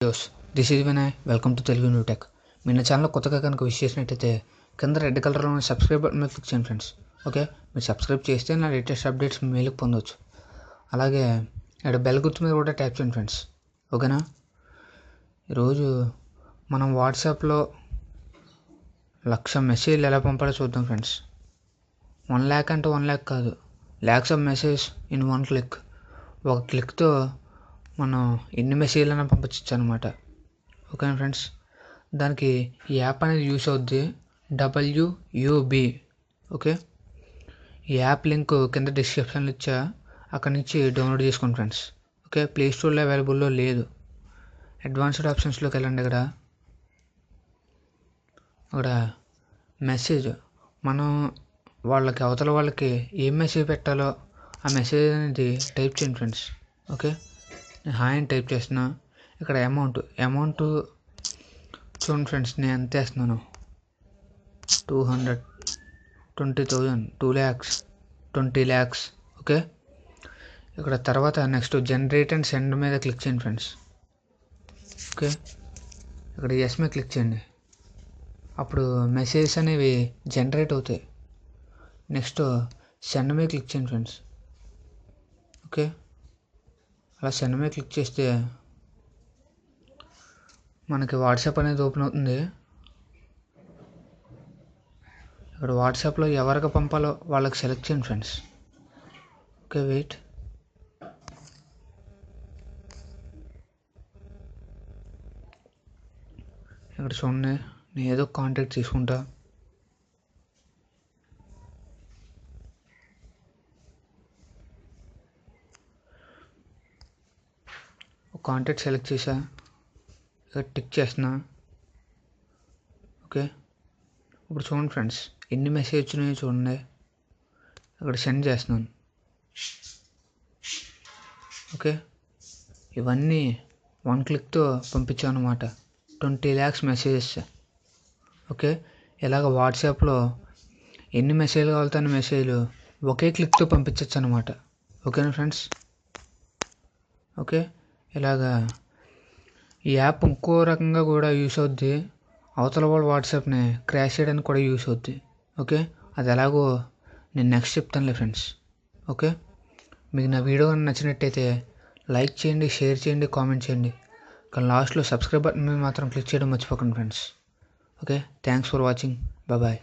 యోస్ this is Vinay. Welcome to Telugu new tech. మీ నా channel కొత్తగా కనుక విష్ చేసినట్టయితే కింద రెడ్ కలర్లో ఉన్న సబ్స్క్రైబ్ బటన్ మీద క్లిక్ చేయండి ఫ్రెండ్స్. ఓకే, మీరు సబ్స్క్రైబ్ చేస్తే నా లేటెస్ట్ అప్డేట్స్ మెయిల్కి పొందవచ్చు. అలాగే ఇక్కడ బెల్ గుర్తు మీద కూడా ట్యాప్ చేయండి ఫ్రెండ్స్. ఓకేనా? ఈరోజు మనం వాట్సాప్లో 1,00,000 మెసేజ్లు ఎలా పంపాలో చూద్దాం ఫ్రెండ్స్. 1 lakh అంటే 1 lakh కాదు, lakhs of message in 1 click. ఒక క్లిక్తో మనం ఎన్ని మెసేజ్లైనా పంపించవచ్చు అనమాట. ఓకేనా ఫ్రెండ్స్? దానికి ఈ యాప్ అనేది యూస్ అవుద్ది, WUB. ఓకే, ఈ యాప్ లింక్ కింద డిస్క్రిప్షన్లో ఇచ్చా, అక్కడి నుంచి డౌన్లోడ్ చేసుకోండి ఫ్రెండ్స్. ఓకే, ప్లే స్టోర్లో అవైలబుల్లో లేదు. అడ్వాన్స్డ్ ఆప్షన్స్లోకి వెళ్ళండి. అక్కడ మెసేజ్ మనం అవతల వాళ్ళకి ఏం మెసేజ్ పెట్టాలో ఆ మెసేజ్ అనేది టైప్ చేయండి ఫ్రెండ్స్. ఓకే, నేను హాయ్ అని టైప్ చేస్తున్నా. ఇక్కడ అమౌంట్ చూడండి ఫ్రెండ్స్, నేను ఎంత వేస్తున్నాను, 200, 20,000, 2 lakhs, 20 lakhs. ఓకే, ఇక్కడ తర్వాత నెక్స్ట్ జనరేట్ అండ్ సెండ్ మీద క్లిక్ చేయండి ఫ్రెండ్స్. ఓకే, ఇక్కడ ఎస్ మీద క్లిక్ చేయండి. అప్పుడు మెసేజెస్ అనేవి జనరేట్ అవుతాయి. నెక్స్ట్ సెండ్ మీద క్లిక్ చేయండి ఫ్రెండ్స్. ఓకే, అలా సెండ్ మీద క్లిక్ చేస్తే మనకి వాట్సాప్ అనేది ఓపెన్ అవుతుంది. ఇక్కడ వాట్సాప్లో ఎవరికి పంపాలో వాళ్ళకి సెలెక్ట్ చేయండి ఫ్రెండ్స్. Okay, wait. ఇక్కడ చూడండి, నేను ఏదో కాంటాక్ట్ తీసుకుంటా. కాంటాక్ట్ సెలెక్ట్ చేసా, ఇక్కడ టిక్ చేస్తున్నా. ఓకే, ఇప్పుడు చూడండి ఫ్రెండ్స్, ఎన్ని మెసేజ్ వచ్చినాయో చూడండి. ఇక్కడ సెండ్ చేస్తున్నాను. ఓకే, ఇవన్నీ 1 clickతో పంపించాను అనమాట, 20 lakhs మెసేజెస్. ఓకే, ఇలాగ వాట్సాప్లో ఎన్ని మెసేజ్లు కావాలితే అన్ని మెసేజ్లు ఒకే క్లిక్తో పంపించవచ్చు అనమాట. ఓకేనా ఫ్రెండ్స్? ఓకే, ఇలాగా ఈ యాప్ ఇంకో రకంగా కూడా యూస్ అవుద్ది. అవతల వాళ్ళ వాట్సాప్ని క్రాష్ చేయడానికి కూడా యూస్ అవుద్ది. ఓకే, అది ఎలాగో నేను నెక్స్ట్ చెప్తానులే ఫ్రెండ్స్. ఓకే, మీకు నా వీడియో నచ్చినట్టయితే లైక్ చేయండి, షేర్ చేయండి, కామెంట్ చేయండి. కానీ లాస్ట్లో సబ్స్క్రైబ్ బటన్ మీద మాత్రం క్లిక్ చేయడం మర్చిపోకండి friends. Okay, thanks for watching. Bye.